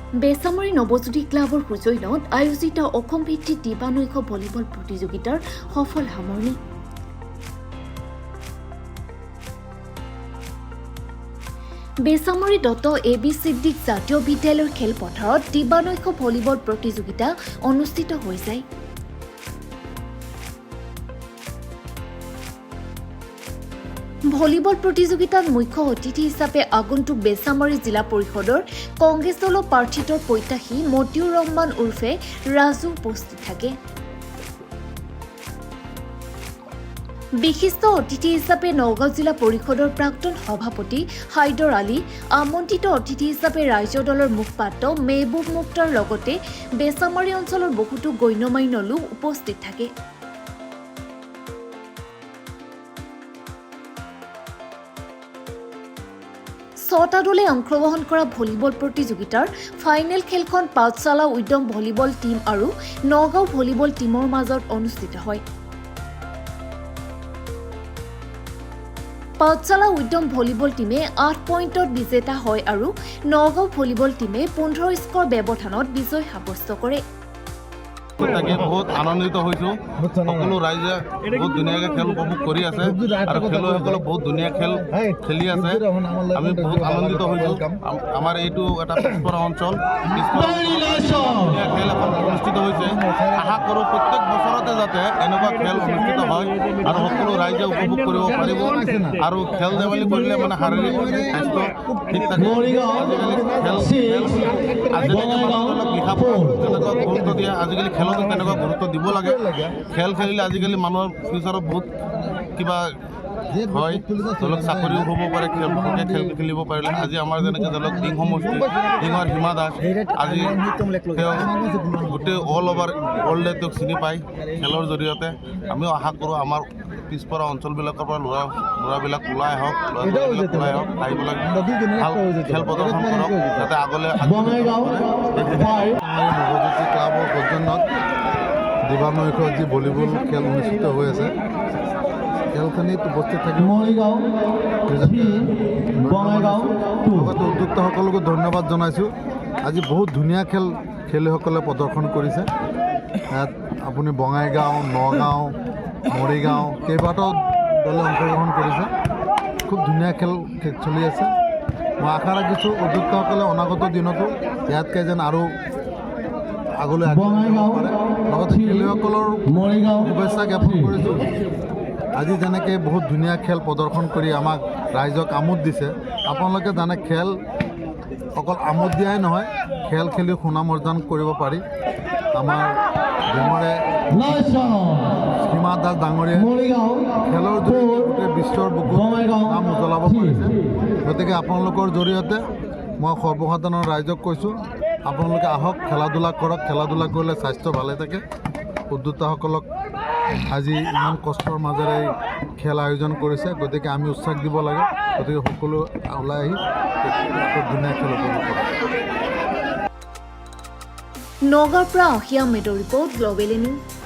বেচামৰী নৱজ্যোতি ক্লাবৰ সুজৈনত আয়োজিত অসম ভিত্তিক দিবানৈশ ভলীবল প্ৰতিযোগিতাৰ সফল সামৰণি। বেচামৰী দত্ত AB সিদ্দিক জাতীয় বিদ্যালয়ৰ খেলপথাৰত দিবানৈশ ভলীবল প্ৰতিযোগিতা অনুষ্ঠিত হৈ যায়। ভলীবল প্ৰতিযোগিতাত মুখ্য অতিথি হিচাপে আগন্তুক বেচামাৰী জিলা পৰিষদৰ কংগ্ৰেছ দলৰ প্ৰাৰ্থীৰ প্ৰত্যাশী মতিউৰ ৰহমান উৰ্ফে ৰাজু উপস্থিত থাকে। বিশিষ্ট অতিথি হিচাপে নগাঁও জিলা পৰিষদৰ প্ৰাক্তন সভাপতি হাইদৰ আলী, আমন্ত্ৰিত অতিথি হিচাপে ৰাজ্য দলৰ মুখপাত্ৰ মেহবুব মুক্তাৰ লগতে বেচামাৰী অঞ্চলৰ বহুতো গণ্যমান্য লোক উপস্থিত থাকে। ছটা দলে অংশগ্ৰহণ কৰা ভলীবল প্ৰতিযোগিতাৰ ফাইনেল খেলখন পাঠশালা উদ্যম ভলীবল টীম আৰু নগাঁও ভলীবল টীমৰ মাজত অনুষ্ঠিত হয়। পাঠশালা উদ্যম ভলীবল টীমে 8 পইণ্টত বিজেতা হয় আৰু নগাঁও ভলীবল টীমে 15 স্কৰ ব্যৱধানত বিজয় সাব্যস্ত কৰে। বহুত আনন্দিত হৈছোঁ। সকলো ৰাইজে বহুত ধুনীয়াকৈ খেল উপভোগ কৰি আছে আৰু খেলুৱৈসকলে বহুত ধুনীয়া খেল খেলি আছে। আমি বহুত আনন্দিত হৈছোঁ। আমাৰ এইটো এটা পিছপৰা অঞ্চল, ধুনীয়া খেল এখন অনুষ্ঠিত হৈছে। আশা কৰোঁ প্ৰত্যেক বছৰতে যাতে এনেকুৱা খেল অনুষ্ঠিত হয় আৰু সকলো ৰাইজে উপভোগ কৰিব পাৰিব আৰু খেল ধেমালি কৰিলে মানে শাৰীৰিক স্বাস্থ্য ঠিক থাকে। তেনেকুৱা গুৰুত্ব দিয়ে, আজিকালি খেলতো তেনেকুৱা গুৰুত্ব দিব লাগে। খেল খেলিলে আজিকালি মানুহৰ ফিউচাৰত বহুত কিবা হয়, ধৰক চাকৰিও হ'ব পাৰে, খেল খেলিব পাৰিলে। আজি আমাৰ যেনেকৈ ধৰক ডিং সমষ্টি, ডিঙৰ হিমা দাস, আজি তেওঁ গোটেই অল অভাৰ ৱৰ্ল্ডে তেওঁক চিনি পায় খেলৰ জৰিয়তে। আমিও আশা কৰোঁ আমাৰ পিছপৰা অঞ্চলবিলাকৰ পৰা ল'ৰাবিলাক ওলাই আহক, ল'ৰা-ছোৱালীবিলাক ওলাই আহক, আহি পেলাই ভাল খেল প্ৰদৰ্শন কৰক, যাতে আগলৈ নৱজ্যোতি ক্লাবৰ সৌজন্যত দিবানৈশ যি ভলীবল খেল অনুষ্ঠিত হৈ আছে, খেলখনিত উপস্থিত থাকি উদ্যোক্তাসকলকো ধন্যবাদ জনাইছোঁ। আজি বহুত ধুনীয়া খেল খেলুৱৈসকলে প্ৰদৰ্শন কৰিছে। ইয়াত আপুনি বঙাইগাঁও, নগাঁও, মৰিগাঁও কেইবাটাও দলে অংশগ্ৰহণ কৰিছে। খুব ধুনীয়া খেল চলি আছে। মই আশা ৰাখিছোঁ উদ্যোক্তাসকলে অনাগত দিনতো ইয়াতকৈ যেন আৰু আগলৈ আগবাঢ়িব পাৰে। লগতে খেলুৱৈসকলৰ শুভেচ্ছা জ্ঞাপন কৰিছোঁ। আজি যেনেকৈ বহুত ধুনীয়া খেল প্ৰদৰ্শন কৰি আমাক ৰাইজক আমোদ দিছে। আপোনালোকে জানে খেল অকল আমোদ দিয়াই নহয়, খেল খেলি সুনাম অৰ্জন কৰিব পাৰি। আমাৰ ডিঙৰে হিমা দাস ডাঙৰীয়াই খেলৰ জৰিয়তে গোটেই বিশ্বৰ বুকুত নাম উজ্বলাব পাৰিছে। গতিকে আপোনালোকৰ জৰিয়তে মই সৰ্বসাধাৰণ ৰাইজক কৈছোঁ, আপোনালোকে আহক, খেলা ধূলা কৰক। খেলা ধূলা কৰিলে স্বাস্থ্য ভালে থাকে। উদ্যোক্তাসকলক আজি ইমান কষ্টৰ মাজেৰে খেল আয়োজন কৰিছে, গতিকে আমি উৎসাহ দিব লাগে। গতিকে সকলো ওলাই আহি ধুনীয়া খেল উপভোগ কৰক। নগাঁৱৰ পৰা অসীয়া মেডৰ ৰিপৰ্ট, গ্ল'বেল নিউজ।